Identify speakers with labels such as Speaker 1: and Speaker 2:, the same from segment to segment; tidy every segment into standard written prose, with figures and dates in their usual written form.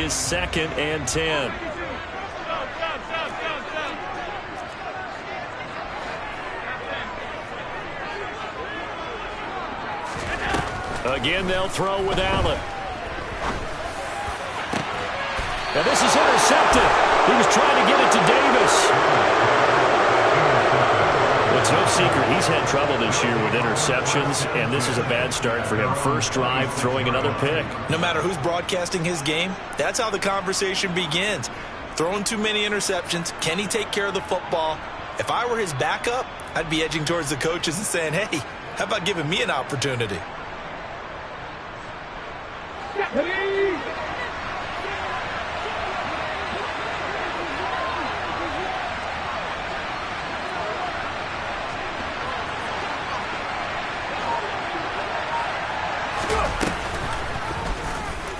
Speaker 1: is 2nd and 10. Again, they'll throw with Allen. And this is intercepted. He was trying to get it to Davis. It's no secret he's had trouble this year with interceptions, and this is a bad start for him. First drive, throwing another pick.
Speaker 2: No matter who's broadcasting his game, that's how the conversation begins. Throwing too many interceptions. Can he take care of the football? If I were his backup, I'd be edging towards the coaches and saying, hey, how about giving me an opportunity?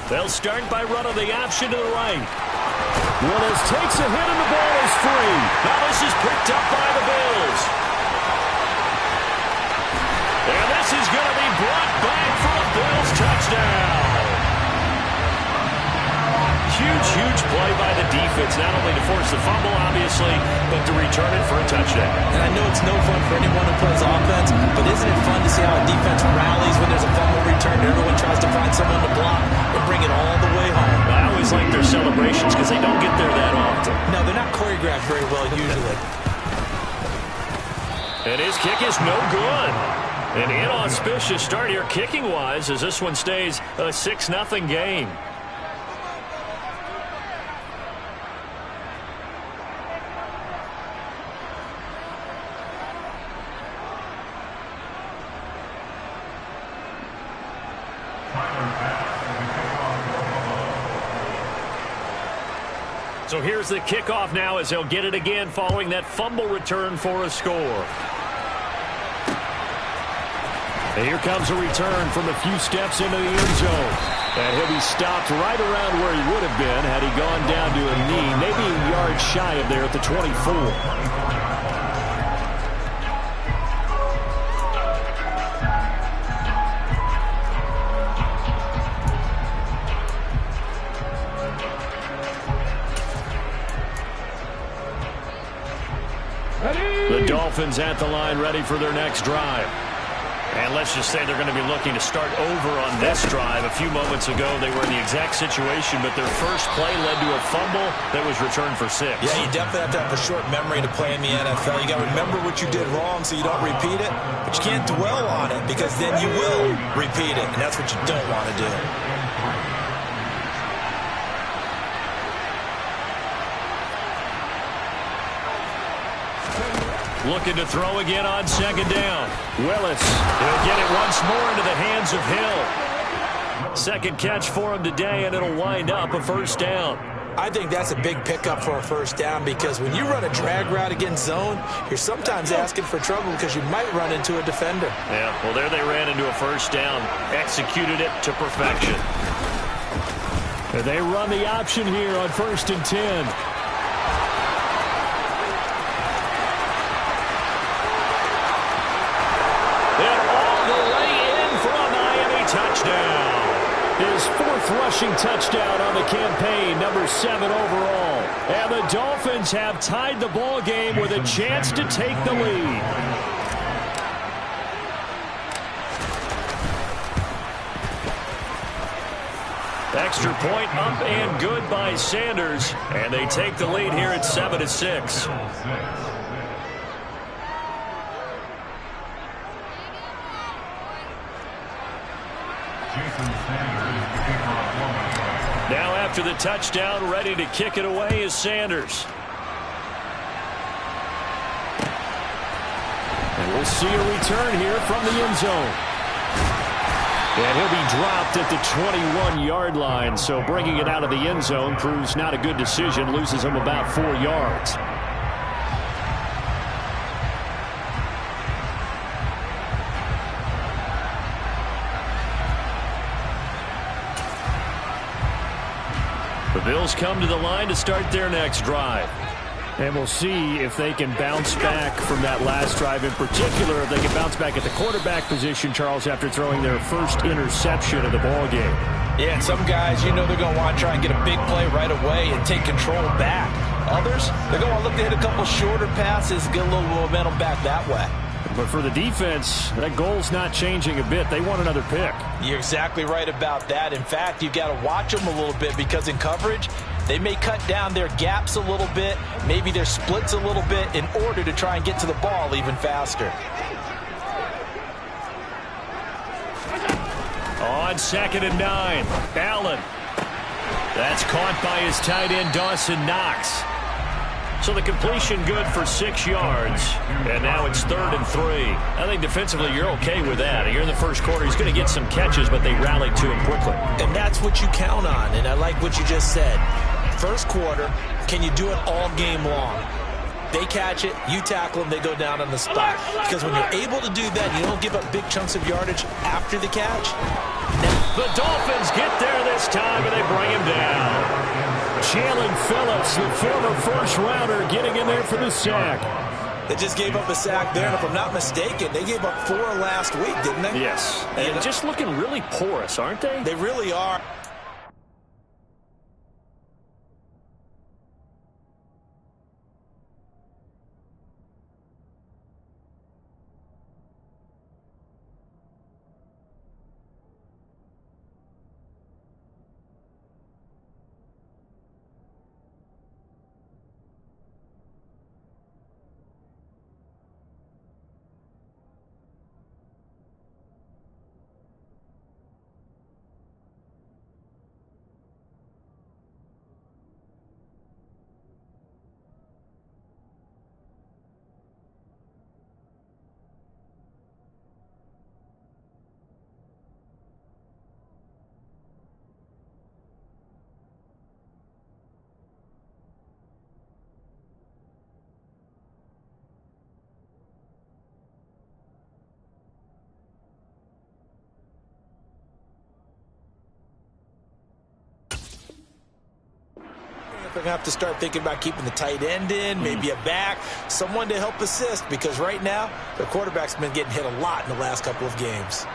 Speaker 1: They'll start by running the option to the right. Willis takes a hit and the ball is free. Now this is picked up by the Bills. And this is going to be brought back for a Bills touchdown. Huge play by the defense, not only to force the fumble, obviously, but to return it for a touchdown.
Speaker 2: And I know it's no fun for anyone who plays offense, but isn't it fun to see how a defense rallies when there's a fumble return and everyone tries to find someone to block and bring it all the way home?
Speaker 1: I always like their celebrations because they don't get there that often.
Speaker 2: No, they're not choreographed very well usually.
Speaker 1: And his kick is no good. An inauspicious start here kicking-wise as this one stays a 6-0 game. So here's the kickoff now as they'll get it again following that fumble return for a score. And here comes a return from a few steps into the end zone. And he'll be stopped right around where he would have been had he gone down to a knee, maybe a yard shy of there at the 24. The Dolphins at the line ready for their next drive. And let's just say they're going to be looking to start over on this drive. A few moments ago, they were in the exact situation, but their first play led to a fumble that was returned for 6.
Speaker 2: Yeah, you definitely have to have a short memory to play in the NFL. You got to remember what you did wrong so you don't repeat it, but you can't dwell on it because then you will repeat it, and that's what you don't want to do.
Speaker 1: Looking to throw again on 2nd down. Willis, he'll get it once more into the hands of Hill. Second catch for him today, and it'll wind up a first down.
Speaker 2: I think that's a big pickup for a first down because when you run a drag route against zone, you're sometimes asking for trouble because you might run into a defender.
Speaker 1: Yeah, well, there they ran into a first down, executed it to perfection. They run the option here on 1st and 10. Touchdown. His 4th rushing touchdown on the campaign, number 7 overall. And the Dolphins have tied the ball game with a chance to take the lead. Extra point up and good by Sanders. And they take the lead here at 7-6. Now after the touchdown, ready to kick it away is Sanders. And we'll see a return here from the end zone. And he'll be dropped at the 21-yard line, so bringing it out of the end zone proves not a good decision, loses him about 4 yards. The Bills come to the line to start their next drive. And we'll see if they can bounce back from that last drive. In particular, if they can bounce back at the quarterback position, Charles, after throwing their first interception of the ball game.
Speaker 2: Yeah, and some guys, you know they're going to want to try and get a big play right away and take control back. Others, they're going to look to hit a couple shorter passes, get a little momentum back that way.
Speaker 1: But for the defense, that goal's not changing a bit. They want another pick.
Speaker 2: You're exactly right about that. In fact, you've got to watch them a little bit because in coverage, they may cut down their gaps a little bit, maybe their splits a little bit in order to try and get to the ball even faster.
Speaker 1: On 2nd and 9, Allen. That's caught by his tight end, Dawson Knox. So the completion good for 6 yards, and now it's 3rd and 3. I think defensively you're okay with that. Here in the first quarter, he's going to get some catches, but they rallied to him quickly.
Speaker 2: And that's what you count on, and I like what you just said. First quarter, can you do it all game long? They catch it, you tackle them, they go down on the spot. Because when you're able to do that, you don't give up big chunks of yardage after the catch.
Speaker 1: The Dolphins get there this time, and they bring him down. Jalen Phillips, the former first-rounder, getting in there for the sack.
Speaker 2: They just gave up a sack there, and if I'm not mistaken, they gave up 4 last week, didn't they?
Speaker 1: Yes, and just looking really porous, aren't they?
Speaker 2: They really are. They're going to have to start thinking about keeping the tight end in, maybe a back, someone to help assist, because right now, their quarterback's been getting hit a lot in the last couple of games.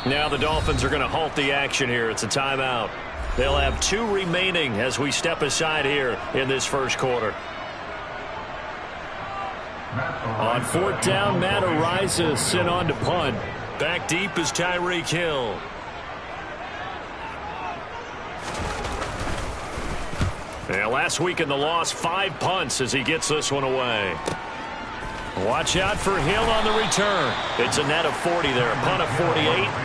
Speaker 1: Now the Dolphins are going to halt the action here. It's a timeout. They'll have 2 remaining as we step aside here in this first quarter. On 4th down, Matt Araiza sent on to punt. Back deep is Tyreek Hill. Yeah, last week in the loss, 5 punts as he gets this one away. Watch out for Hill on the return. It's a net of 40 there, a punt of 48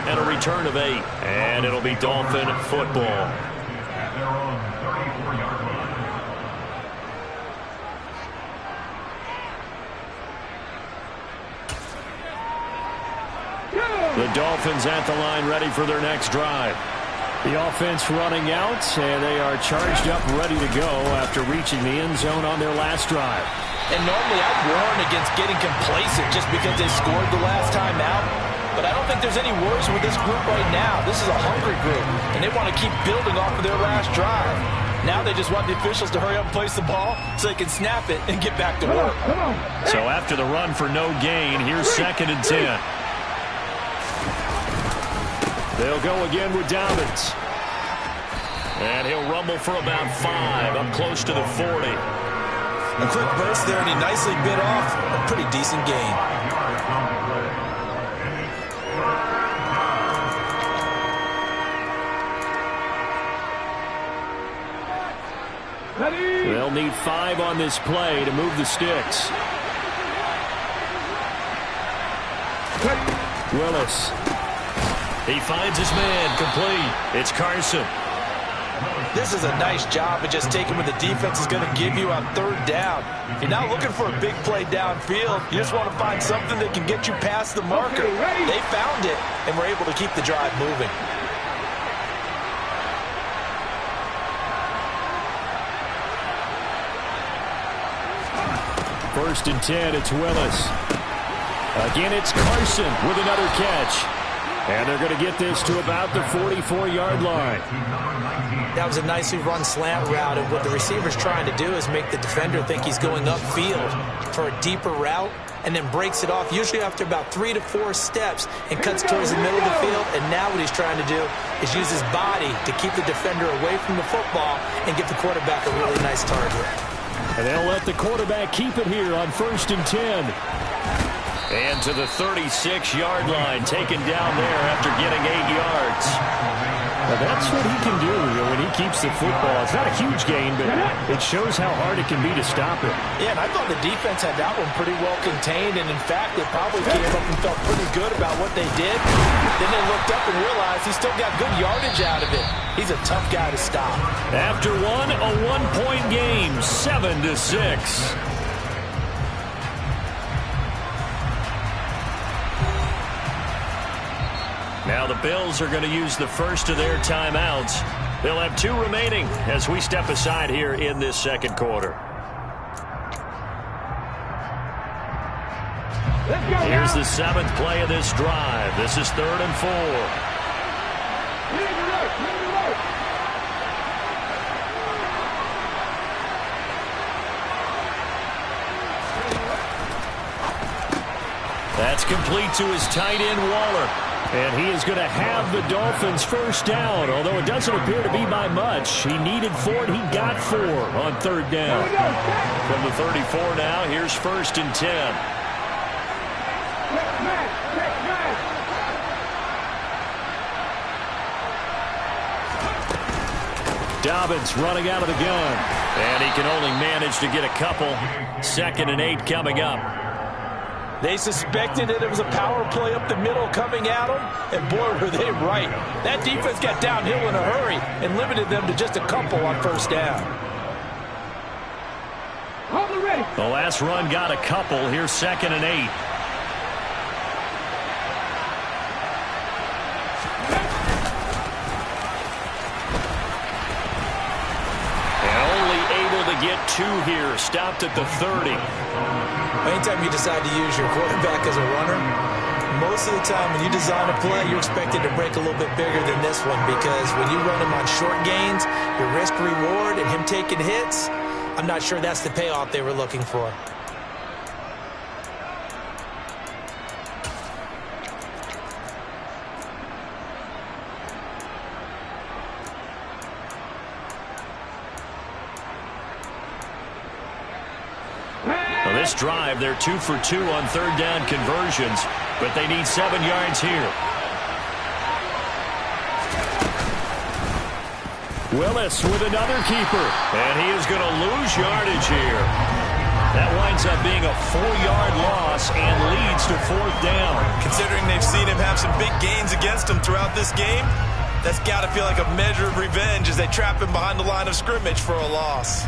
Speaker 1: and a return of 8. And it'll be Dolphin football. The Dolphins at the line ready for their next drive. The offense running out, and they are charged up, ready to go after reaching the end zone on their last drive.
Speaker 2: And normally I'd warn against getting complacent just because they scored the last time out. But I don't think there's any worries with this group right now. This is a hungry group, and they want to keep building off of their last drive. Now they just want the officials to hurry up and place the ball so they can snap it and get back to work.
Speaker 1: So after the run for no gain, here's 2nd and 10. They'll go again with Dobbins. And he'll rumble for about 5, up close to the 40.
Speaker 2: A quick burst there, and he nicely bit off a pretty decent gain.
Speaker 1: They'll need 5 on this play to move the sticks. Willis. He finds his man, complete. It's Carson.
Speaker 2: This is a nice job of just taking what the defense is going to give you on 3rd down. You're not looking for a big play downfield. You just want to find something that can get you past the marker. They found it and were able to keep the drive moving.
Speaker 1: First and 10, it's Willis. Again, it's Carson with another catch. And they're going to get this to about the 44-yard line.
Speaker 2: That was a nicely run slant route, and what the receiver's trying to do is make the defender think he's going upfield for a deeper route, and then breaks it off, usually after about 3 to 4 steps, and cuts towards the middle of the field. And now what he's trying to do is use his body to keep the defender away from the football and get the quarterback a really nice target.
Speaker 1: And they'll let the quarterback keep it here on 1st and 10. And to the 36-yard line, taken down there after getting 8 yards. Well, that's what he can do when he keeps the football. It's not a huge gain, but it shows how hard it can be to stop it.
Speaker 2: Yeah, and I thought the defense had that one pretty well contained, and in fact, they probably came up and felt pretty good about what they did. Then they looked up and realized he still got good yardage out of it. He's a tough guy to stop.
Speaker 1: After one, a one-point game, 7-6. Now the Bills are going to use the first of their timeouts. They'll have 2 remaining as we step aside here in this second quarter. Here's the 7th play of this drive. This is 3rd and 4. That's complete to his tight end, Waller. And he is going to have the Dolphins first down, although it doesn't appear to be by much. He needed 4, and he got 4 on 3rd down. From the 34 now, here's 1st and 10. Dobbins running out of the gun. And he can only manage to get a couple. 2nd and 8 coming up.
Speaker 2: They suspected that it was a power play up the middle coming at them, and boy, were they right. That defense got downhill in a hurry and limited them to just a couple on 1st down.
Speaker 1: The last run got a couple. Here's 2nd and 8. And only able to get 2 here. Stopped at the 30.
Speaker 2: Anytime you decide to use your quarterback as a runner, most of the time when you design a play, you're expected to break a little bit bigger than this one, because when you run him on short gains, your risk-reward and him taking hits, I'm not sure that's the payoff they were looking for.
Speaker 1: This drive, they're 2 for 2 on 3rd down conversions, but they need 7 yards here. Willis with another keeper, and he is going to lose yardage here. That winds up being a 4-yard loss and leads to 4th down.
Speaker 2: Considering they've seen him have some big gains against him throughout this game, that's got to feel like a measure of revenge as they trap him behind the line of scrimmage for a loss.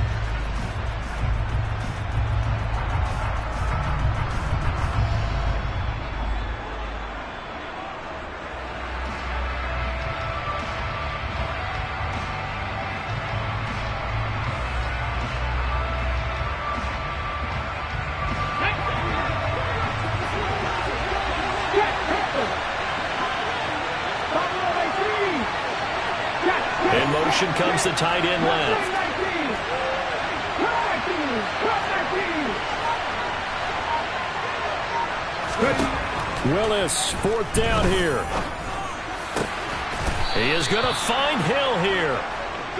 Speaker 1: In motion comes the tight end left. Willis, 4th down here. He is going to find Hill here.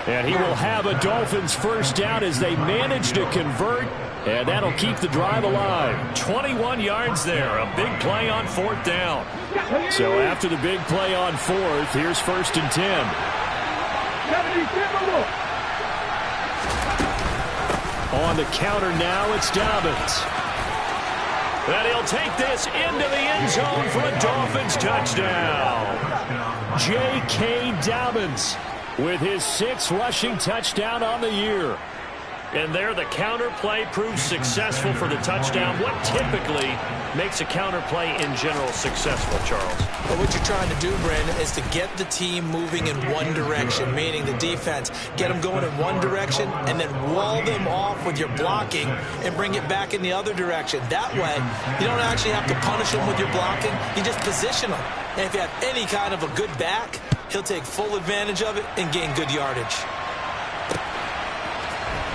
Speaker 1: And he will have a Dolphins first down as they manage to convert. And that'll keep the drive alive. 21 yards there. A big play on 4th down. So after the big play on 4th, here's 1st and 10. On the counter now, it's Dobbins. And he'll take this into the end zone for a Dolphins touchdown. J.K. Dobbins with his 6th rushing touchdown on the year. And there the counter play proves successful for the touchdown. What typically makes a counter play in general successful, Charles?
Speaker 2: But what you're trying to do, Brandon, is to get the team moving in one direction, meaning the defense, get them going in one direction and then wall them off with your blocking and bring it back in the other direction. That way, you don't actually have to punish them with your blocking. You just position them. And if you have any kind of a good back, he'll take full advantage of it and gain good yardage.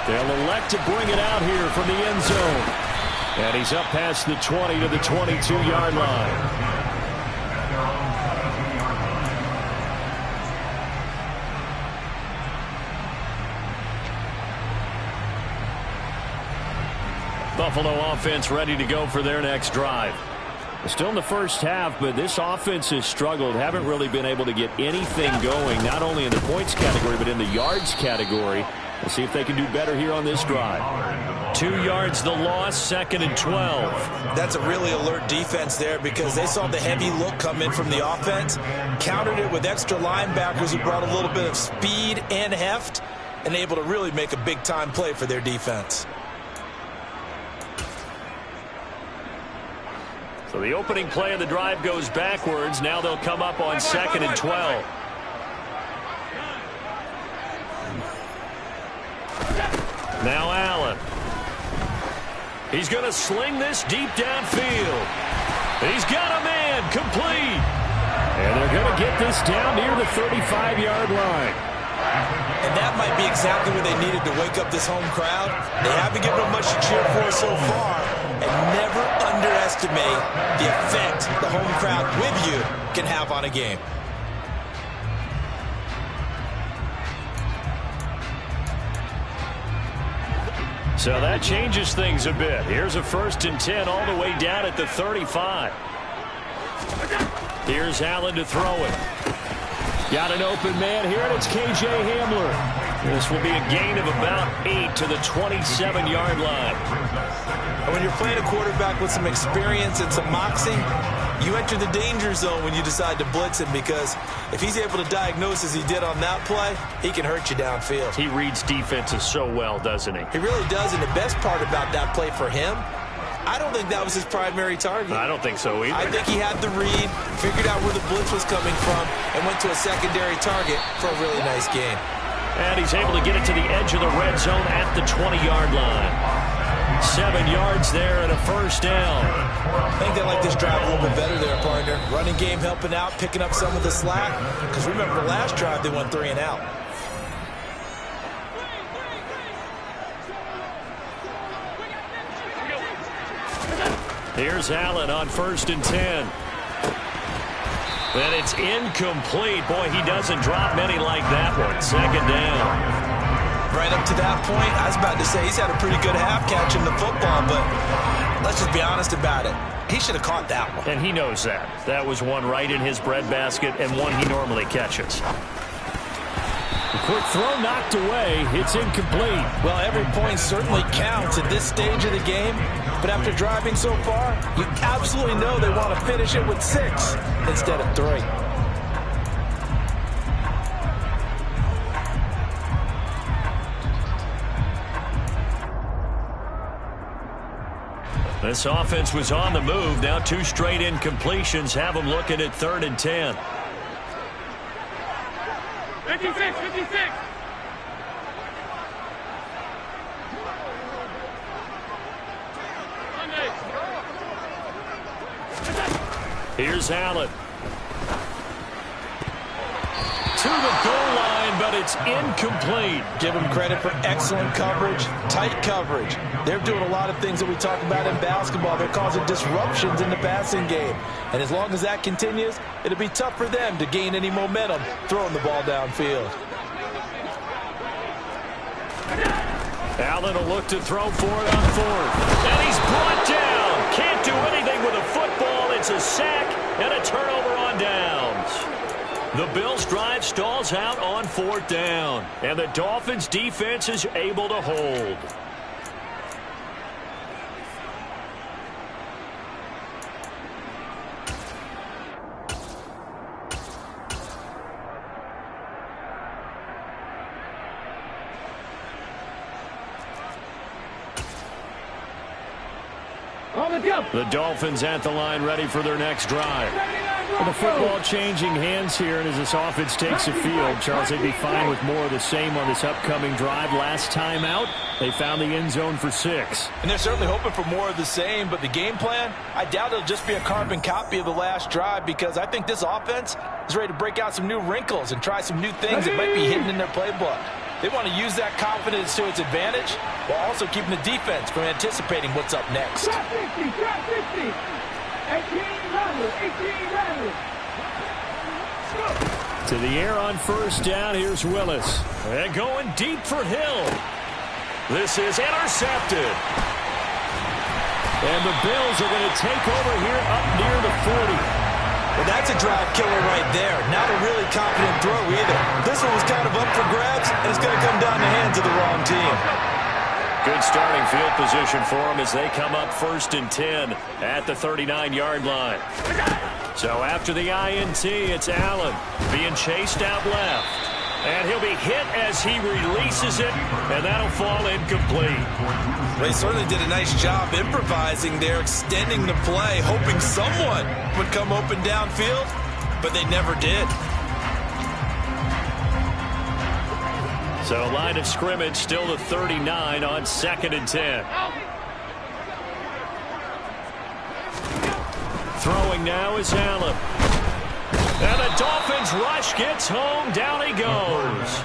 Speaker 1: They'll elect to bring it out here from the end zone. And he's up past the 20 to the 22-yard line. Buffalo offense ready to go for their next drive. Still in the first half, but this offense has struggled. Haven't really been able to get anything going, not only in the points category, but in the yards category. We'll see if they can do better here on this drive. 2 yards the loss, 2nd and 12.
Speaker 2: That's a really alert defense there because they saw the heavy look come in from the offense, countered it with extra linebackers who brought a little bit of speed and heft, and able to really make a big-time play for their defense.
Speaker 1: So the opening play of the drive goes backwards. Now they'll come up on 2nd and 12. Now Allen. He's going to sling this deep downfield. He's got a man complete. And they're going to get this down near the 35-yard line.
Speaker 2: And that might be exactly what they needed to wake up this home crowd. They haven't given them much to cheer for so far. And never underestimate the effect the home crowd with you can have on a game.
Speaker 1: So that changes things a bit. Here's a 1st and 10 all the way down at the 35. Here's Allen to throw it. Got an open man here, and it's K.J. Hamler. This will be a gain of about 8 to the 27-yard line.
Speaker 2: And when you're playing a quarterback with some experience and some moxie, you enter the danger zone when you decide to blitz him, because if he's able to diagnose as he did on that play, he can hurt you downfield.
Speaker 1: He reads defenses so well, doesn't he?
Speaker 2: He really does, and the best part about that play for him, I don't think that was his primary target.
Speaker 1: I don't think so either.
Speaker 2: I think he had the read, figured out where the blitz was coming from, and went to a secondary target for a really nice gain.
Speaker 1: And he's able to get it to the edge of the red zone at the 20-yard line. 7 yards there and a 1st down.
Speaker 2: I think they like this drive a little bit better there, partner. Running game helping out, picking up some of the slack. Because remember, the last drive they went 3 and out.
Speaker 1: Here's Allen on 1st and 10. And it's incomplete. Boy, he doesn't drop many like that one. 2nd down.
Speaker 2: Right up to that point, I was about to say he's had a pretty good half catching the football, but let's just be honest about it. He should have caught that one.
Speaker 1: And he knows that. That was one right in his breadbasket and one he normally catches. A quick throw knocked away. It's incomplete.
Speaker 2: Well, every point certainly counts at this stage of the game, but after driving so far, you absolutely know they want to finish it with 6 instead of 3.
Speaker 1: This offense was on the move. Now 2 straight incompletions have them looking at 3rd and 10.
Speaker 3: 56, 56.
Speaker 1: Here's Allen. To the goal line, but it's incomplete.
Speaker 2: Give them credit for excellent coverage, tight coverage. They're doing a lot of things that we talk about in basketball. They're causing disruptions in the passing game. And as long as that continues, it'll be tough for them to gain any momentum throwing the ball downfield.
Speaker 1: Allen will look to throw for it on 4th. And he's brought down. Can't do anything with a football. It's a sack and a turnover on downs. The Bills' drive stalls out on 4th down. And the Dolphins' defense is able to hold. The Dolphins at the line, ready for their next drive. Well, the football changing hands here, and as this offense takes the field, Charles, they'd be fine with more of the same on this upcoming drive. Last time out, they found the end zone for 6.
Speaker 2: And they're certainly hoping for more of the same, but the game plan, I doubt it'll just be a carbon copy of the last drive, because I think this offense is ready to break out some new wrinkles and try some new things that might be hidden in their playbook. They want to use that confidence to its advantage while also keeping the defense from anticipating what's up next.
Speaker 3: Drop 60, drop 60. 18
Speaker 1: To the air on first down. Here's Willis. And going deep for Hill. This is intercepted. And the Bills are going to take over here up near the 40.
Speaker 2: Well, that's a drive killer right there. Not a really confident throw either. This one was kind of up for grabs, and it's going to come down the hands of the wrong team.
Speaker 1: Good starting field position for them as they come up 1st and 10 at the 39-yard line. So after the INT, it's Allen being chased out left. And he'll be hit as he releases it, and that'll fall incomplete.
Speaker 2: They certainly did a nice job improvising there, extending the play, hoping someone would come open downfield, but they never did.
Speaker 1: So line of scrimmage still the 39 on 2nd and 10. Throwing now is Allen. And the Dolphins rush gets home. Down he goes.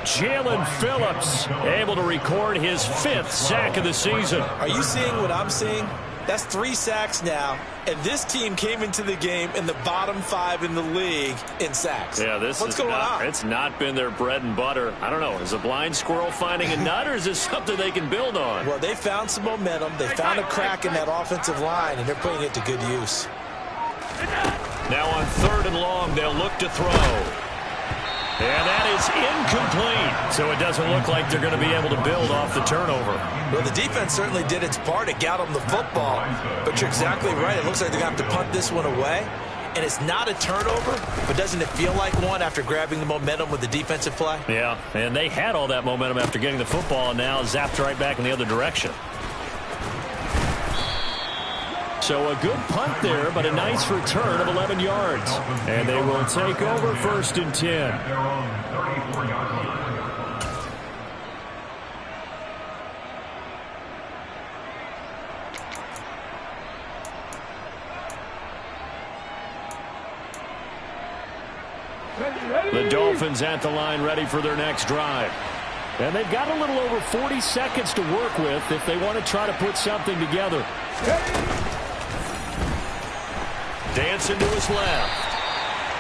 Speaker 1: Jalen Phillips able to record his 5th sack of the season.
Speaker 2: Are you seeing what I'm seeing? That's 3 sacks now, and this team came into the game in the bottom 5 in the league in sacks.
Speaker 1: Yeah, what's going on? It's not been their bread and butter. I don't know. Is a blind squirrel finding a nut, or is this something they can build on?
Speaker 2: Well, they found some momentum. They found a crack in that offensive line, and they're putting it to good use.
Speaker 1: Now on 3rd and long, they'll look to throw. And that is incomplete. So it doesn't look like they're going to be able to build off the turnover.
Speaker 2: Well, the defense certainly did its part. It got them the football. But you're exactly right. It looks like they're going to have to punt this one away. And it's not a turnover, but doesn't it feel like one after grabbing the momentum with the defensive play?
Speaker 1: Yeah, and they had all that momentum after getting the football, and now zapped right back in the other direction. So a good punt there, but a nice return of 11 yards. And they will take over 1st and 10. The Dolphins at the line ready for their next drive. And they've got a little over 40 seconds to work with if they want to try to put something together. Dancing to his left.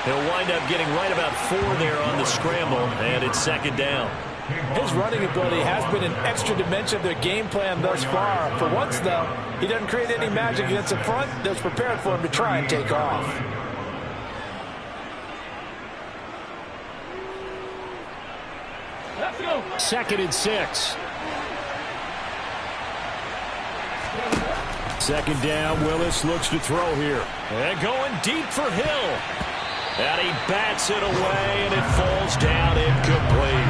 Speaker 1: He'll wind up getting right about 4 there on the scramble, and it's 2nd down.
Speaker 2: His running ability has been an extra dimension of their game plan thus far. For once, though, he doesn't create any magic against the front that's prepared for him to try and take off.
Speaker 3: Let's go.
Speaker 1: 2nd and 6. 2nd down, Willis looks to throw here. And going deep for Hill. And he bats it away, and it falls down incomplete.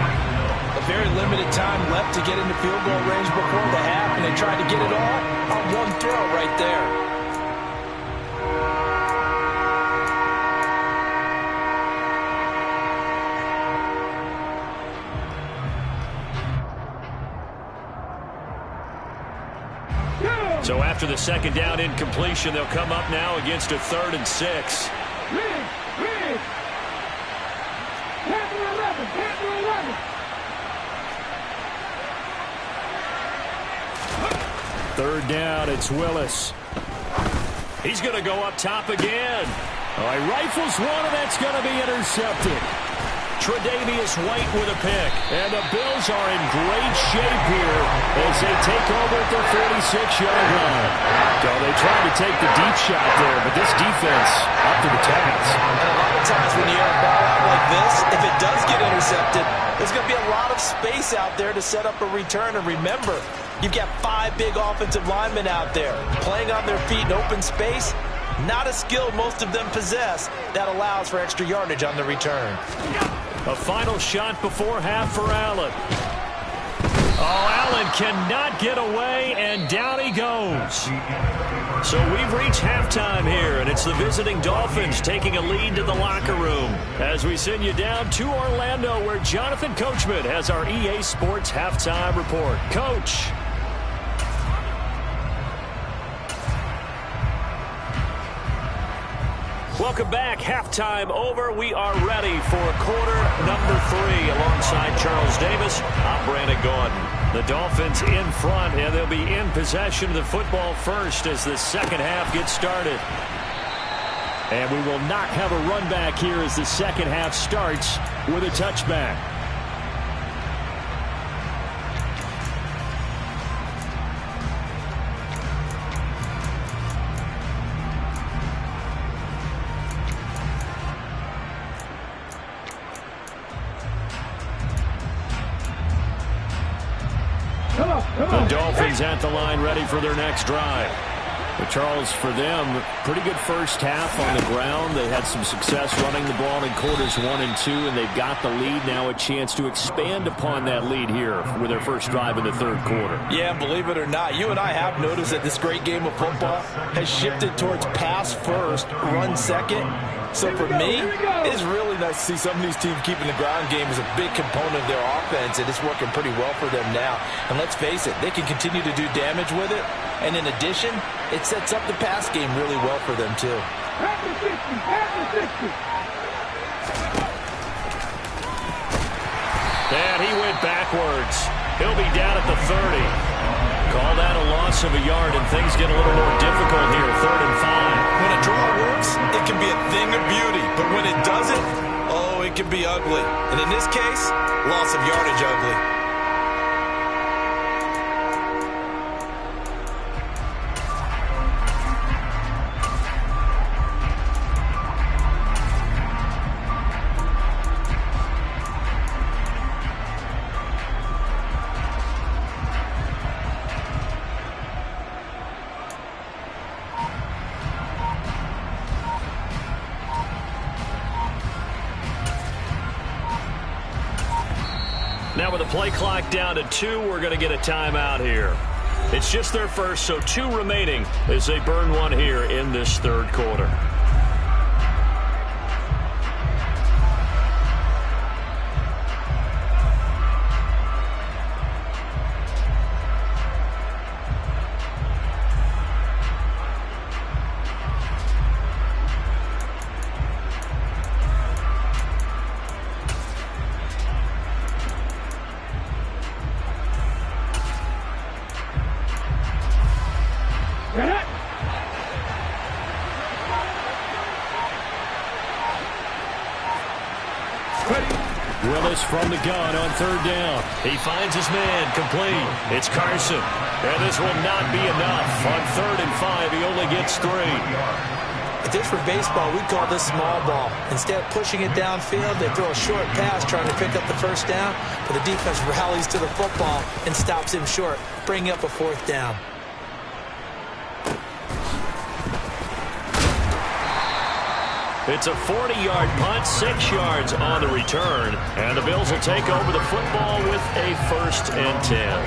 Speaker 2: A very limited time left to get into field goal range before the half, and they tried to get it all on one throw right there.
Speaker 1: So after the 2nd down incompletion, they'll come up now against a 3rd and 6.
Speaker 3: Rig. Panther 11, Panther 11.
Speaker 1: 3rd down, it's Willis. He's going to go up top again. Oh, he rifles one, and that's going to be intercepted. Tre'Davious White with a pick. And the Bills are in great shape here as they take over at the 46-yard line. So they tried to take the deep shot there, but this defense up to the task.
Speaker 2: And a lot of times when you air a ball out like this, if it does get intercepted, there's going to be a lot of space out there to set up a return. And remember, you've got 5 big offensive linemen out there playing on their feet in open space. Not a skill most of them possess that allows for extra yardage on the return.
Speaker 1: A final shot before half for Allen. Oh, Allen cannot get away, and down he goes. So we've reached halftime here, and it's the visiting Dolphins taking a lead to the locker room as we send you down to Orlando, where Jonathan Coachman has our EA Sports halftime report. Coach. Welcome back. Halftime over. We are ready for quarter number 3 alongside Charles Davis. I'm Brandon Gaudin. The Dolphins in front, and they'll be in possession of the football first as the second half gets started. And we will not have a run back here as the second half starts with a touchback. The Dolphins at the line ready for their next drive. But Charles, for them, pretty good first half on the ground. They had some success running the ball in quarters 1 and 2, and they've got the lead. Now a chance to expand upon that lead here with their first drive in the third quarter.
Speaker 2: Yeah, believe it or not, you and I have noticed that this great game of football has shifted towards pass first, run second. So for me, it's really nice to see some of these teams keeping the ground game as a big component of their offense, and it's working pretty well for them now. And let's face it, they can continue to do damage with it. And in addition, it sets up the pass game really well for them, too.
Speaker 3: After 60, after 60.
Speaker 1: And he went backwards. He'll be down at the 30. Call that a loss of a yard, and things get a little more difficult here, 3rd and 5.
Speaker 2: When a draw works, it can be a thing of beauty. But when it doesn't, oh, it can be ugly. And in this case, loss of yardage ugly.
Speaker 1: Now with the play clock down to 2, we're going to get a timeout here. It's just their first, so 2 remaining as they burn one here in this third quarter. Willis from the gun on 3rd down. He finds his man, complete. It's Carson. And this will not be enough. On 3rd and 5, he only gets 3.
Speaker 2: If this were baseball, we'd call this small ball. Instead of pushing it downfield, they throw a short pass trying to pick up the first down, but the defense rallies to the football and stops him short, bringing up a 4th down.
Speaker 1: It's a 40-yard punt, 6 yards on the return, and the Bills will take over the football with a 1st and 10.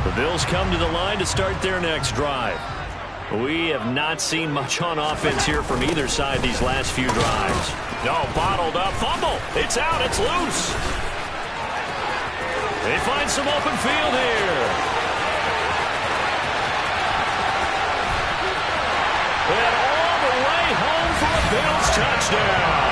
Speaker 1: The Bills come to the line to start their next drive. We have not seen much on offense here from either side these last few drives. No, bottled up, fumble. It's out, it's loose. They find some open field here. And all the way home for a Bills touchdown.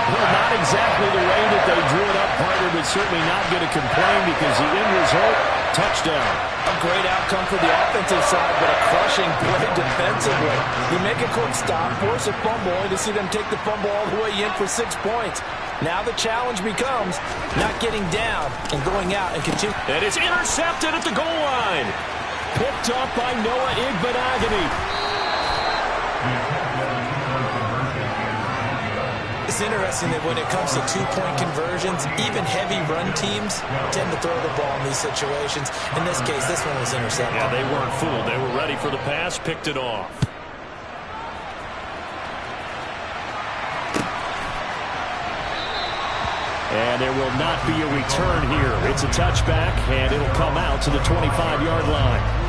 Speaker 1: Well, not exactly the way that they drew it up, partner, but certainly not going to complain because the end result, touchdown.
Speaker 2: A great outcome for the offensive side, but a crushing play defensively. You make a quick stop, force a fumble, and to see them take the fumble all the way in for 6 points. Now the challenge becomes not getting down and going out and continue.
Speaker 1: And it's intercepted at the goal line. Picked up by Noah Igbinoghene.
Speaker 2: It's interesting that when it comes to 2-point conversions, even heavy run teams tend to throw the ball in these situations. In this case, this one was intercepted.
Speaker 1: Yeah, they weren't fooled. They were ready for the pass, picked it off. And there will not be a return here. It's a touchback, and it'll come out to the 25-yard line.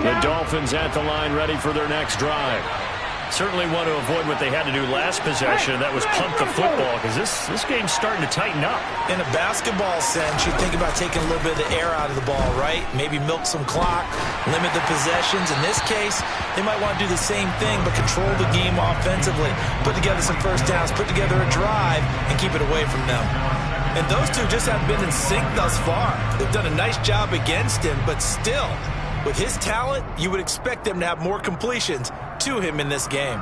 Speaker 1: The Dolphins at the line ready for their next drive. Certainly want to avoid what they had to do last possession. That was punt the football, because this game's starting to tighten up.
Speaker 2: In a basketball sense, you think about taking a little bit of the air out of the ball, right? Maybe milk some clock, limit the possessions. In this case, they might want to do the same thing, but control the game offensively. Put together some first downs, put together a drive, and keep it away from them. And those two just haven't been in sync thus far. They've done a nice job against him, but still, with his talent, you would expect them to have more completions to him in this game.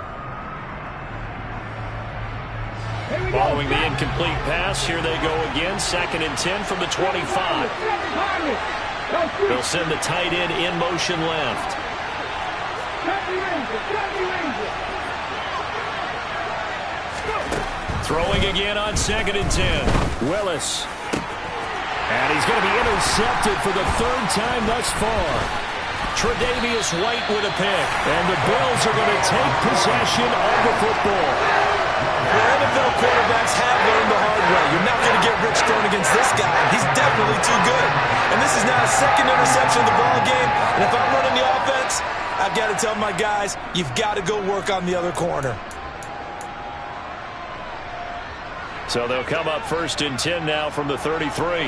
Speaker 1: Following the incomplete pass, here they go again. 2nd and 10 from the 25. They'll send the tight end in motion left. Throwing again on 2nd and 10. Willis. And he's going to be intercepted for the 3rd time thus far. Tre'Davious White with a pick. And the Bills are going to take possession of the football.
Speaker 2: Well, NFL quarterbacks have learned the hard way. You're not going to get rich throwing against this guy. He's definitely too good. And this is now a 2nd interception of the ball game. And if I'm running the offense, I've got to tell my guys, you've got to go work on the other corner.
Speaker 1: So they'll come up 1st and 10 now from the 33.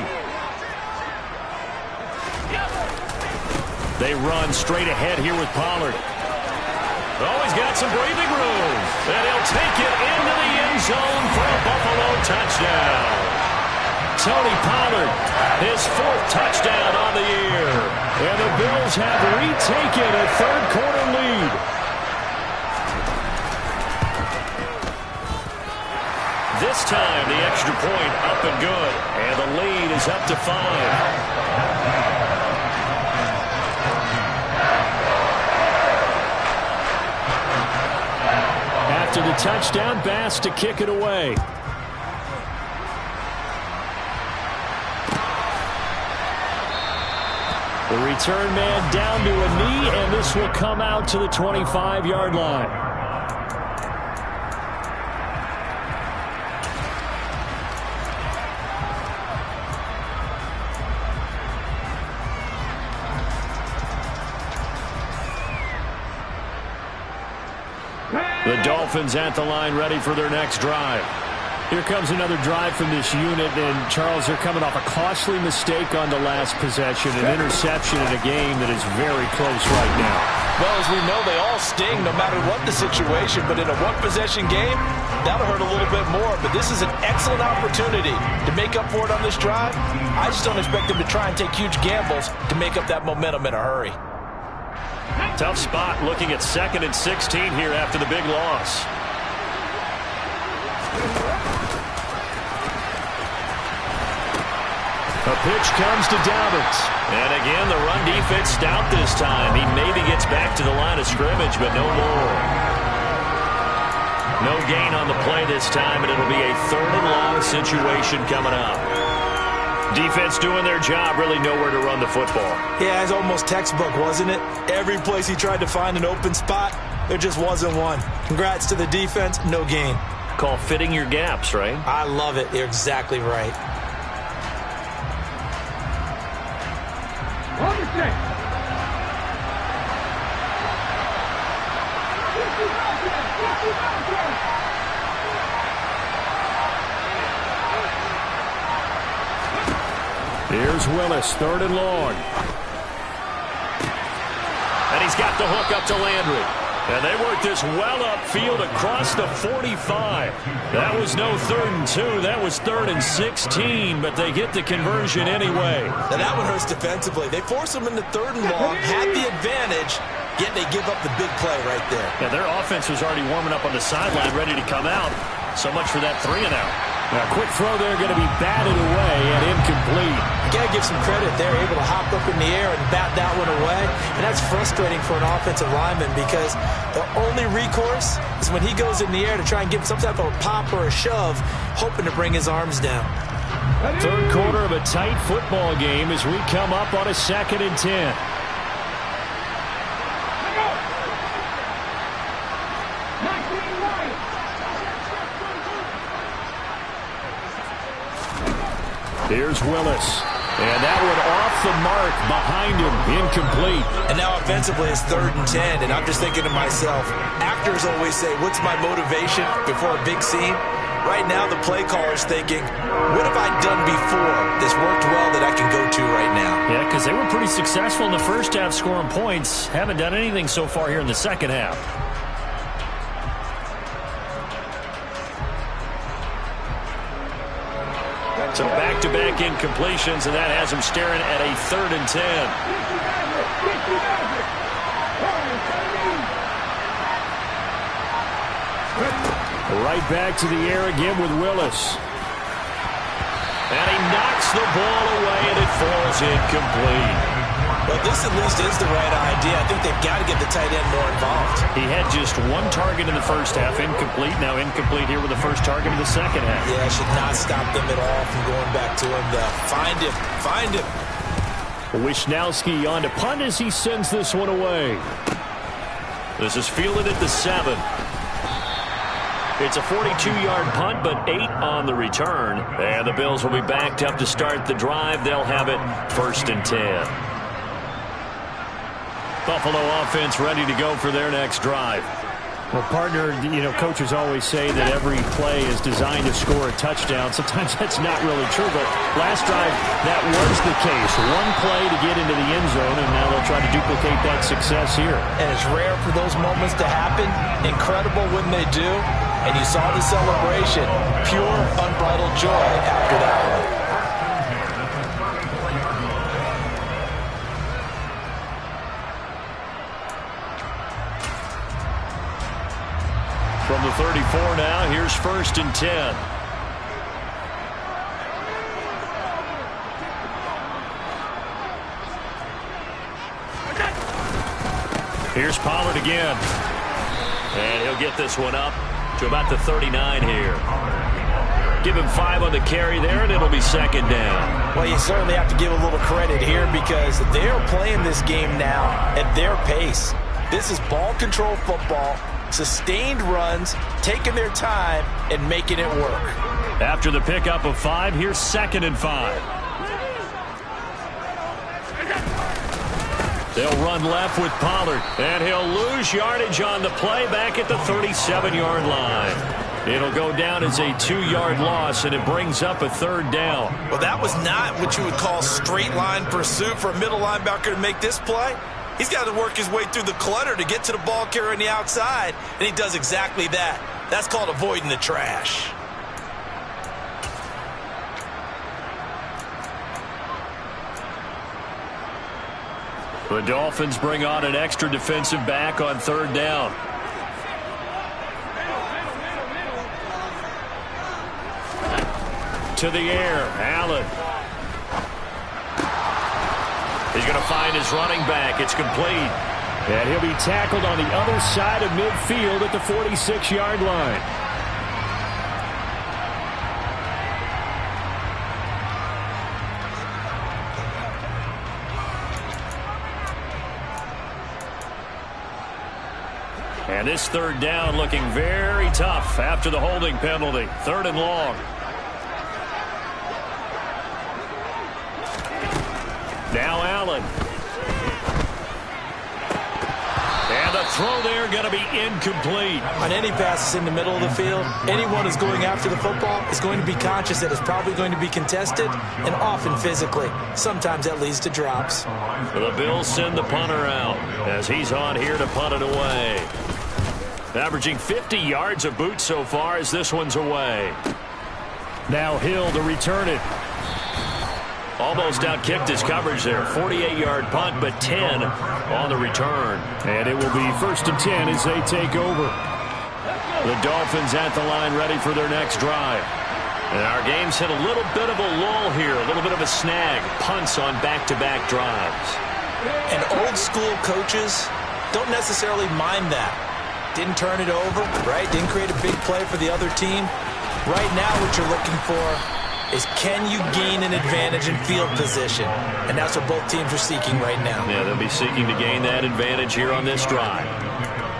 Speaker 1: They run straight ahead here with Pollard. Oh, he's got some breathing room. And he'll take it into the end zone for a Buffalo touchdown. Tony Pollard, his 4th touchdown on the year. And the Bills have retaken a 3rd quarter lead. This time, the extra point up and good. And the lead is up to 5. After the touchdown, Bass to kick it away. The return man down to a knee, and this will come out to the 25-yard line. The Dolphins at the line ready for their next drive. Here comes another drive from this unit, and Charles, they're coming off a costly mistake on the last possession, an interception in a game that is very close right now.
Speaker 2: Well, as we know, they all sting no matter what the situation, but in a one-possession game, that'll hurt a little bit more. But this is an excellent opportunity to make up for it on this drive. I just don't expect them to try and take huge gambles to make up that momentum in a hurry.
Speaker 1: Tough spot looking at 2nd and 16 here after the big loss. A pitch comes to Dobbins. And again, the run defense stout this time. He maybe gets back to the line of scrimmage, but no more. No gain on the play this time, and it'll be a 3rd and long situation coming up. Defense doing their job, really nowhere to run the football.
Speaker 2: Yeah, it's almost textbook, wasn't it? Every place he tried to find an open spot, there just wasn't one. Congrats to the defense, no gain.
Speaker 1: Call fitting your gaps, right?
Speaker 2: I love it. You're exactly right.
Speaker 1: Here's Willis, 3rd and long. And he's got the hook up to Landry. And they work this well upfield across the 45. That was no 3rd and 2. That was 3rd and 16, but they get the conversion anyway.
Speaker 2: Now that one hurts defensively. They force them into 3rd and long, had the advantage, yet they give up the big play right there.
Speaker 1: Yeah, their offense was already warming up on the sideline, ready to come out. So much for that 3 and out. Now, quick throw there, going to be batted away and incomplete.
Speaker 2: You got to give some credit. They're able to hop up in the air and bat that one away. And that's frustrating for an offensive lineman because the only recourse is when he goes in the air to try and give some type of a pop or a shove, hoping to bring his arms down.
Speaker 1: 3rd quarter of a tight football game as we come up on a 2nd and 10. Here's Willis. And that one off the mark behind him, incomplete.
Speaker 2: And now offensively it's 3rd and 10, and I'm just thinking to myself, actors always say, what's my motivation before a big scene? Right now the play caller's thinking, what have I done before that's worked well that I can go to right now?
Speaker 1: Yeah, because they were pretty successful in the first half scoring points. Haven't done anything so far here in the second half. So back-to-back incompletions, and that has him staring at a 3rd and 10. Right back to the air again with Willis. And he knocks the ball away, and it falls incomplete.
Speaker 2: Well, this at least is the right idea. I think they've got to get the tight end more involved.
Speaker 1: He had just one target in the first half, incomplete. Now incomplete here with the first target of the second half.
Speaker 2: Yeah, should not stop them at all from going back to him. Find him.
Speaker 1: Wisnowski on to punt as he sends this one away. This is fielded at the 7. It's a 42-yard punt, but 8 on the return. And the Bills will be backed up to start the drive. They'll have it 1st and 10. Buffalo offense ready to go for their next drive. Well, partner, coaches always say that every play is designed to score a touchdown. Sometimes that's not really true, but last drive, that was the case. One play to get into the end zone, and now they'll try to duplicate that success here.
Speaker 2: And it's rare for those moments to happen. Incredible when they do. And you saw the celebration. Pure, unbridled joy after that one.
Speaker 1: From the 34 now, here's 1st and 10. Here's Pollard again. And he'll get this one up to about the 39 here. Give him 5 on the carry there, and it'll be 2nd down.
Speaker 2: Well, you certainly have to give a little credit here because they're playing this game now at their pace. This is ball control football. Sustained runs, taking their time, and making it work.
Speaker 1: After the pickup of 5, here's 2nd and 5. They'll run left with Pollard, and he'll lose yardage on the play back at the 37-yard line. It'll go down as a 2-yard loss, and it brings up a 3rd down.
Speaker 2: Well, that was not what you would call straight line pursuit for a middle linebacker to make this play. He's got to work his way through the clutter to get to the ball carrier on the outside, and he does exactly that. That's called avoiding the trash.
Speaker 1: The Dolphins bring on an extra defensive back on 3rd down. To the air, Allen. He's going to find his running back. It's complete. And he'll be tackled on the other side of midfield at the 46-yard line. And this 3rd down looking very tough after the holding penalty. 3rd and long. Now Allen. And the throw there going to be incomplete.
Speaker 2: On any passes in the middle of the field, anyone who's going after the football is going to be conscious that it's probably going to be contested and often physically. Sometimes that leads to drops.
Speaker 1: The Bills send the punter out as he's on here to punt it away. Averaging 50 yards a boot so far as this one's away. Now Hill to return it. Almost outkicked his coverage there. 48-yard punt, but 10 on the return. And it will be 1st and 10 as they take over. The Dolphins at the line ready for their next drive. And our game's hit a little bit of a lull here, a little bit of a snag. Punts on back-to-back drives.
Speaker 2: And old school coaches don't necessarily mind that. Didn't turn it over, right? Didn't create a big play for the other team. Right now what you're looking for is can you gain an advantage in field position? And that's what both teams are seeking right now.
Speaker 1: Yeah, they'll be seeking to gain that advantage here on this drive.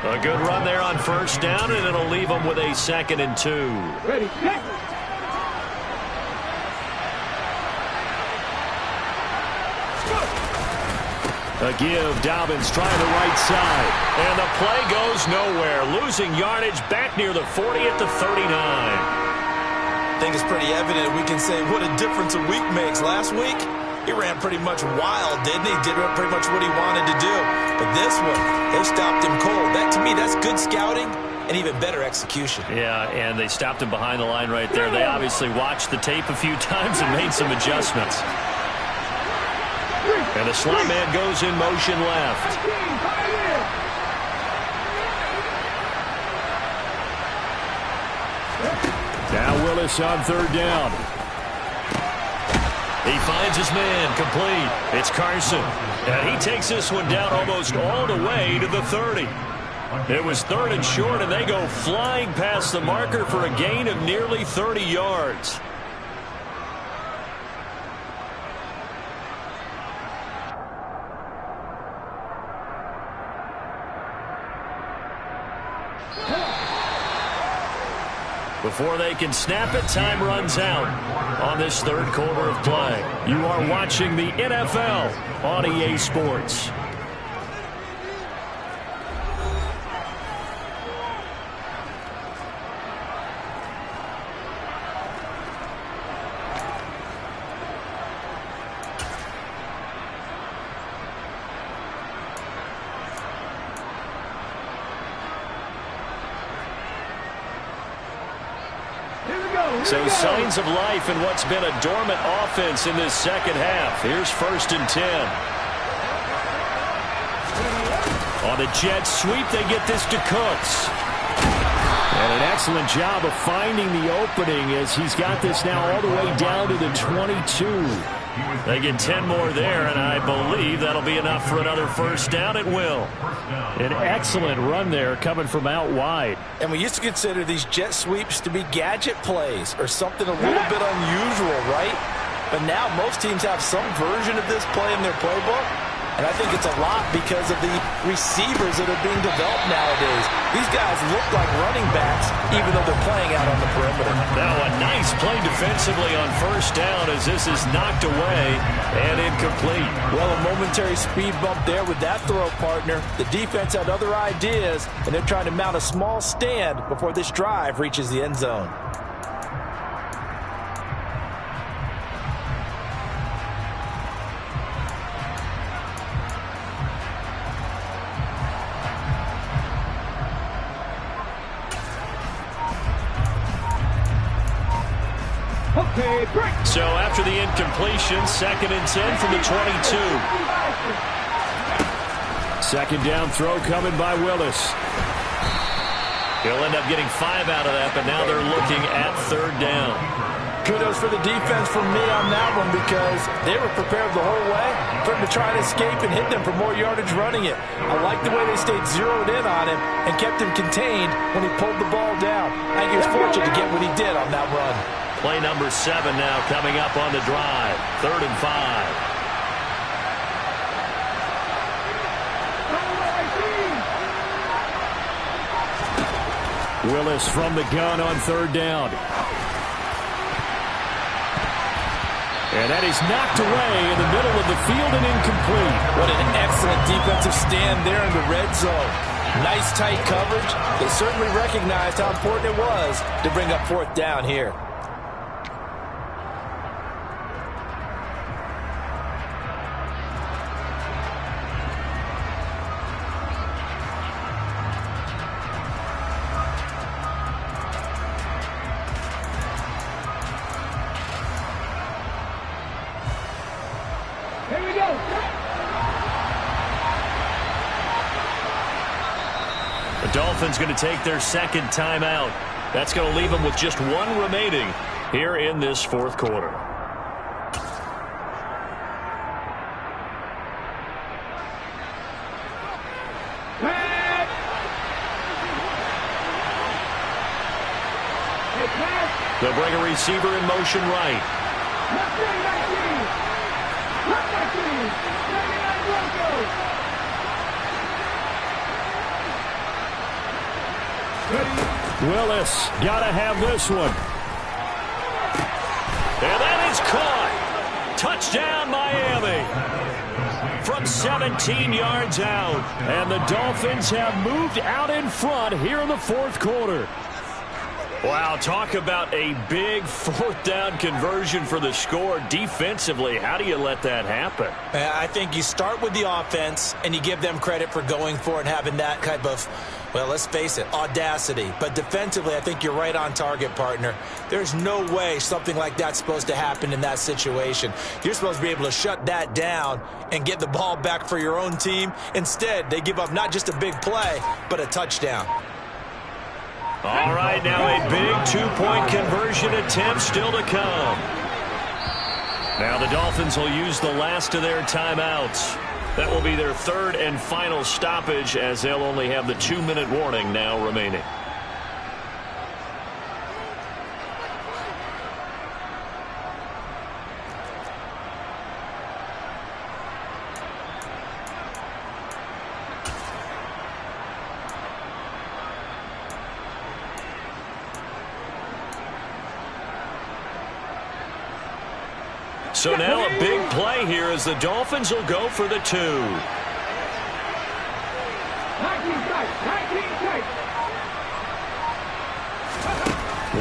Speaker 1: A good run there on 1st down, and it'll leave them with a 2nd and 2.
Speaker 3: Ready, set.
Speaker 1: A give, Dobbins trying the right side. And the play goes nowhere. Losing yardage back near the 40 at the 39.
Speaker 2: I think it's pretty evident we can say what a difference a week makes. Last week, he ran pretty much wild, didn't he? Did pretty much what he wanted to do. But this one, they stopped him cold. That, to me, that's good scouting and even better execution.
Speaker 1: Yeah, and they stopped him behind the line right there. They obviously watched the tape a few times and made some adjustments. And the slot man goes in motion left. Now Willis on third down. He finds his man, complete. It's Carson. And he takes this one down almost all the way to the 30. It was third and short, and they go flying past the marker for a gain of nearly 30 yards. Before they can snap it, time runs out on this third quarter of play. You are watching the NFL on EA Sports. So signs of life in what's been a dormant offense in this second half. Here's 1st and 10. On a jet sweep, they get this to Cooks. And an excellent job of finding the opening as he's got this now all the way down to the 22. They get 10 more there, and I believe that'll be enough for another first down. It will. An excellent run there coming from out wide.
Speaker 2: And we used to consider these jet sweeps to be gadget plays or something a little bit unusual, right? But now most teams have some version of this play in their playbook. And I think it's a lot because of the receivers that are being developed nowadays. These guys look like running backs even though they're playing out on the perimeter.
Speaker 1: Now a nice play defensively on first down as this is knocked away and incomplete.
Speaker 2: Well, a momentary speed bump there with that throw, partner. The defense had other ideas, and they're trying to mount a small stand before this drive reaches the end zone.
Speaker 1: So after the incompletion, 2nd and 10 from the 22. Second down throw coming by Willis. He'll end up getting 5 out of that, but now they're looking at 3rd down.
Speaker 2: Kudos for the defense from me on that one because they were prepared the whole way for him to try and escape and hit them for more yardage running it. I like the way they stayed zeroed in on him and kept him contained when he pulled the ball down. I think he was fortunate to get what he did on that run.
Speaker 1: Play number 7 now coming up on the drive. 3rd and 5. Willis from the gun on 3rd down. And that is knocked away in the middle of the field and incomplete.
Speaker 2: What an excellent defensive stand there in the red zone. Nice tight coverage. They certainly recognized how important it was to bring up 4th down here.
Speaker 1: The Dolphins going to take their 2nd timeout. That's going to leave them with just 1 remaining here in this 4th quarter. They'll bring a receiver in motion right. Willis got to have this one. And that is caught. Touchdown, Miami. From 17 yards out. And the Dolphins have moved out in front here in the fourth quarter. Wow, talk about a big fourth down conversion for the score. Defensively, how do you let that happen?
Speaker 2: I think you start with the offense, and you give them credit for going for it and having that type of, well, let's face it, audacity. But defensively, I think you're right on target, partner. There's no way something like that's supposed to happen in that situation. You're supposed to be able to shut that down and get the ball back for your own team. Instead, they give up not just a big play, but a touchdown.
Speaker 1: All right, now a big two-point conversion attempt still to come. Now the Dolphins will use the last of their timeouts. That will be their third and final stoppage, as they'll only have the 2-minute warning now remaining. So now a big play here as the Dolphins will go for the 2.
Speaker 3: 19 tight.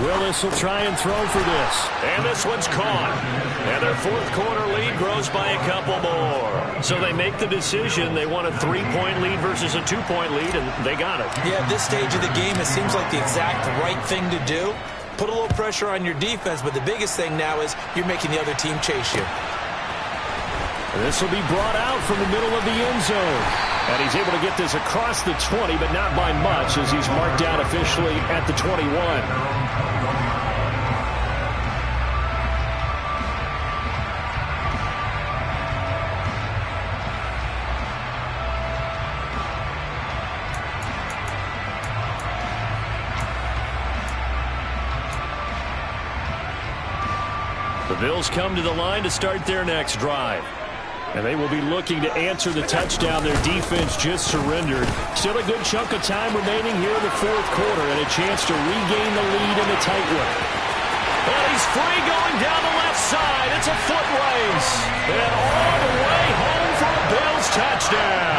Speaker 1: Willis will try and throw for this. And this one's caught. And their fourth quarter lead grows by a couple more. So they make the decision. They want a 3-point lead versus a 2-point lead, and they got it.
Speaker 2: Yeah, at this stage of the game, it seems like the exact right thing to do. Put a little pressure on your defense, but the biggest thing now is you're making the other team chase you.
Speaker 1: This will be brought out from the middle of the end zone. And he's able to get this across the 20, but not by much, as he's marked down officially at the 21. The Bills come to the line to start their next drive. And they will be looking to answer the touchdown their defense just surrendered. Still a good chunk of time remaining here in the fourth quarter and a chance to regain the lead in the tight one. And he's free going down the left side. It's a foot race. And all the way home for a Bills touchdown.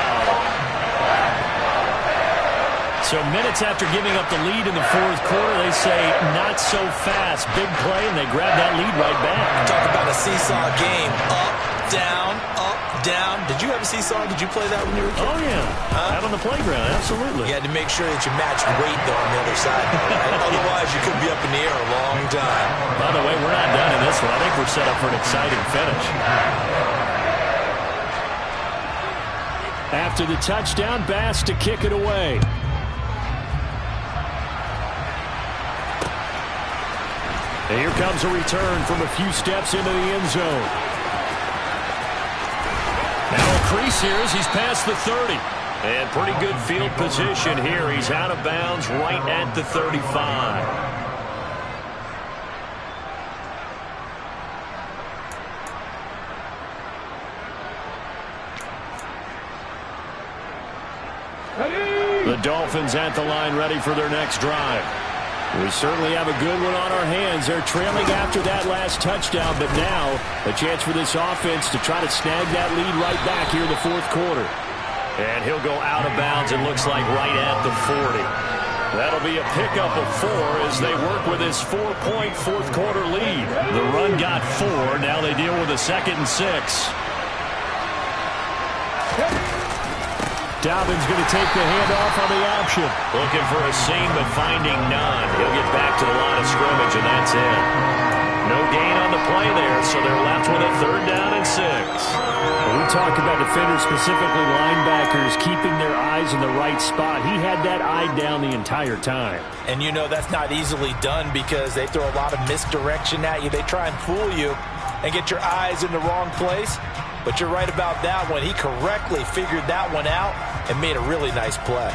Speaker 1: So minutes after giving up the lead in the fourth quarter, they say not so fast. Big play, and they grab that lead right back.
Speaker 2: Talk about a seesaw game. Up, down, up, down. Did you have a seesaw? Did you play that when you were a kid?
Speaker 1: Oh, yeah. Out on the playground, absolutely.
Speaker 2: You had to make sure that you matched weight, though, on the other side. Right? Otherwise, you could be up in the air a long time.
Speaker 1: By the way, we're not done in this one. I think we're set up for an exciting finish. After the touchdown, Bass to kick it away. And here comes a return from a few steps into the end zone. Now a crease here as he's past the 30. And pretty good field position here. He's out of bounds right at the 35. The Dolphins at the line ready for their next drive. We certainly have a good one on our hands. They're trailing after that last touchdown, but now a chance for this offense to try to snag that lead right back here in the fourth quarter. And he'll go out of bounds, it looks like, right at the 40. That'll be a pickup of 4 as they work with this 4-point fourth quarter lead. The run got 4. Now they deal with a 2nd and 6. Dobbins going to take the handoff on the option. Looking for a seam, but finding none. He'll get back to the line of scrimmage, and that's it. No gain on the play there, so they're left with a 3rd down and 6. When we talk about defenders, specifically linebackers, keeping their eyes in the right spot, he had that eye down the entire time.
Speaker 2: And you know that's not easily done because they throw a lot of misdirection at you. They try and fool you and get your eyes in the wrong place. But you're right about that one. He correctly figured that one out and made a really nice play.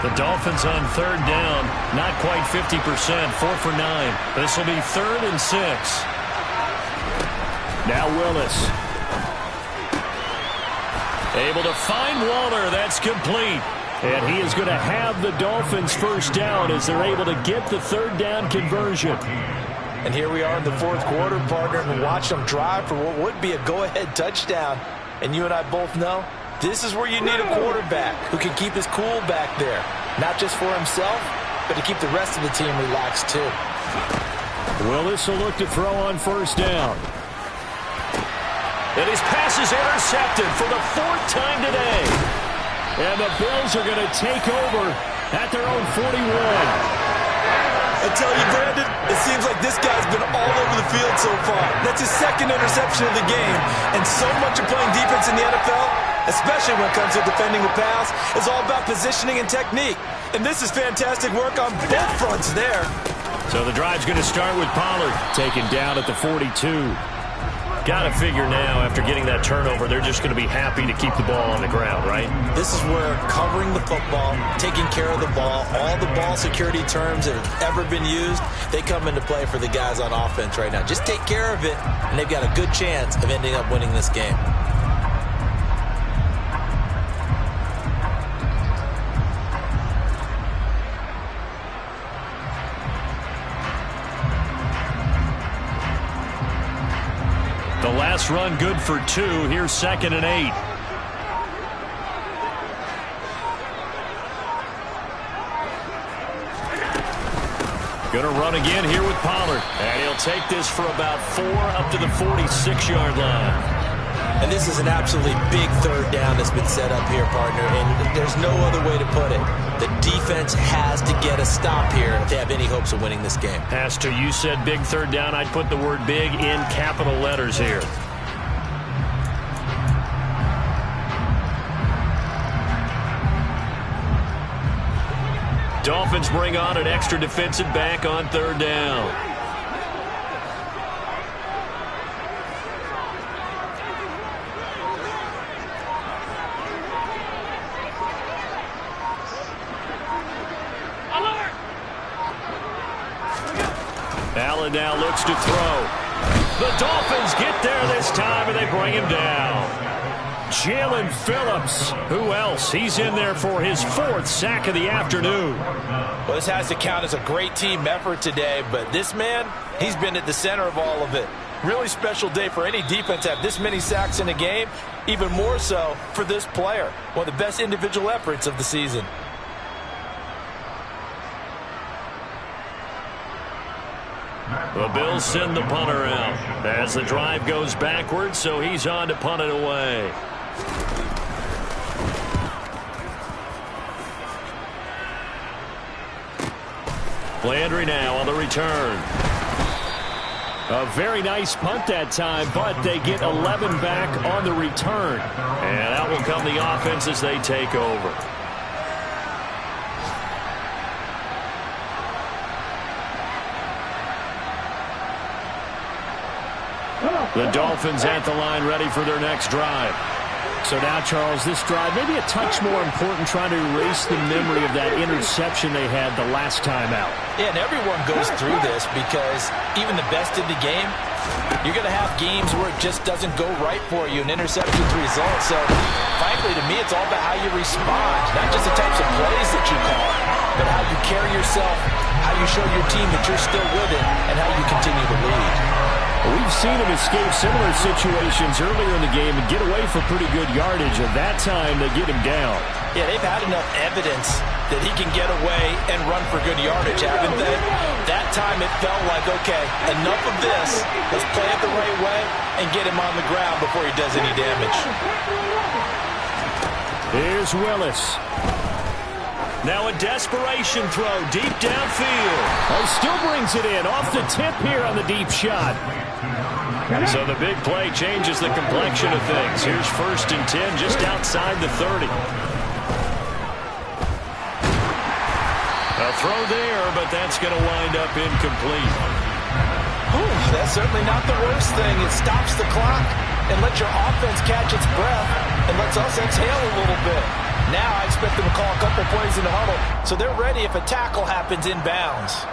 Speaker 1: The Dolphins on 3rd down, not quite 50%, 4 for 9. This will be 3rd and 6. Now Willis. Able to find Waller. That's complete. And he is going to have the Dolphins first down as they're able to get the 3rd down conversion.
Speaker 2: And here we are in the fourth quarter, partner, and watch them drive for what would be a go-ahead touchdown. And you and I both know this is where you need a quarterback who can keep his cool back there. Not just for himself, but to keep the rest of the team relaxed too.
Speaker 1: Willis will look to throw on first down. And his pass is intercepted for the fourth time today. And the Bills are going to take over at their own 41.
Speaker 2: I tell you, Brandon, it seems like this guy's been all over the field so far. That's his second interception of the game. And so much of playing defense in the NFL, especially when it comes to defending the pass, is all about positioning and technique. And this is fantastic work on both fronts there.
Speaker 1: So the drive's going to start with Pollard taken down at the 42. Got to figure now, after getting that turnover, they're just going to be happy to keep the ball on the ground, right?
Speaker 2: This is where covering the football, taking care of the ball, all the ball security terms that have ever been used, they come into play for the guys on offense right now. Just take care of it, and they've got a good chance of ending up winning this game.
Speaker 1: The last run good for 2. Here's 2nd and 8. Going to run again here with Pollard. And he'll take this for about 4 up to the 46-yard line.
Speaker 2: And this is an absolutely big third down that's been set up here, partner. And there's no other way to put it. The defense has to get a stop here if they have any hopes of winning this game.
Speaker 1: Pastor, you said big third down. I'd put the word big in capital letters here. Dolphins bring on an extra defensive back on third down. Allen now looks to throw. The Dolphins get there this time, and they bring him down. Jalen Phillips. Who else? He's in there for his 4th sack of the afternoon.
Speaker 2: Well, this has to count as a great team effort today, but this man, he's been at the center of all of it. Really special day for any defense to have this many sacks in a game, even more so for this player. One of the best individual efforts of the season.
Speaker 1: The Bills send the punter out as the drive goes backwards, so he's on to punt it away. Landry now on the return. A very nice punt that time, but they get 11 back on the return. And out will come the offense as they take over. The Dolphins at the line ready for their next drive. So now, Charles, this drive maybe a touch more important, trying to erase the memory of that interception they had the last time out.
Speaker 2: Yeah, and everyone goes through this because even the best in the game, you're going to have games where it just doesn't go right for you, an interception's result. So, frankly, to me, it's all about how you respond, not just the types of plays that you call, but how you carry yourself, how you show your team that you're still with it, and how you continue to lead.
Speaker 1: We've seen him escape similar situations earlier in the game and get away for pretty good yardage, and that time they get him down.
Speaker 2: Yeah, they've had enough evidence that he can get away and run for good yardage, haven't they? That time it felt like, okay, enough of this. Let's play it the right way and get him on the ground before he does any damage.
Speaker 1: Here's Willis. Now a desperation throw deep downfield. Oh, still brings it in off the tip here on the deep shot. So the big play changes the complexion of things. Here's 1st and 10 just outside the 30. A throw there, but that's going to wind up incomplete.
Speaker 2: Ooh, that's certainly not the worst thing. It stops the clock and lets your offense catch its breath and lets us exhale a little bit. Now I expect them to call a couple plays in the huddle, so they're ready if a tackle happens inbounds.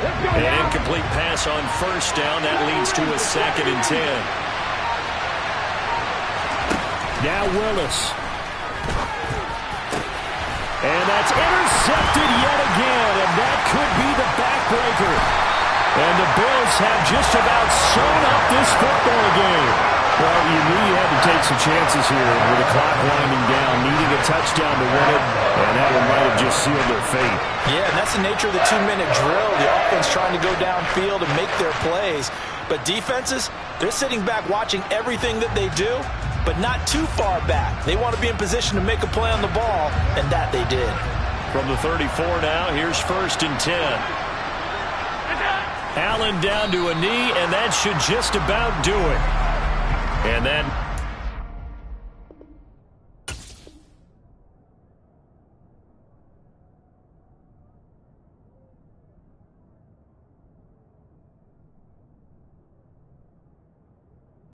Speaker 1: An incomplete pass on first down. That leads to a 2nd and 10.
Speaker 4: Now Willis. And that's intercepted yet again, and that could be the backbreaker. And the Bills have just about sewn up this football game.
Speaker 5: Well, you knew you had to take some chances here with the clock winding down, needing a touchdown to win it, and that one might have just sealed their fate.
Speaker 2: Yeah, and that's the nature of the 2-minute drill. The offense trying to go downfield and make their plays. But defenses, they're sitting back watching everything that they do, but not too far back. They want to be in position to make a play on the ball, and that they did.
Speaker 1: From the 34 now, here's 1st and 10. Allen down to a knee, and that should just about do it. And that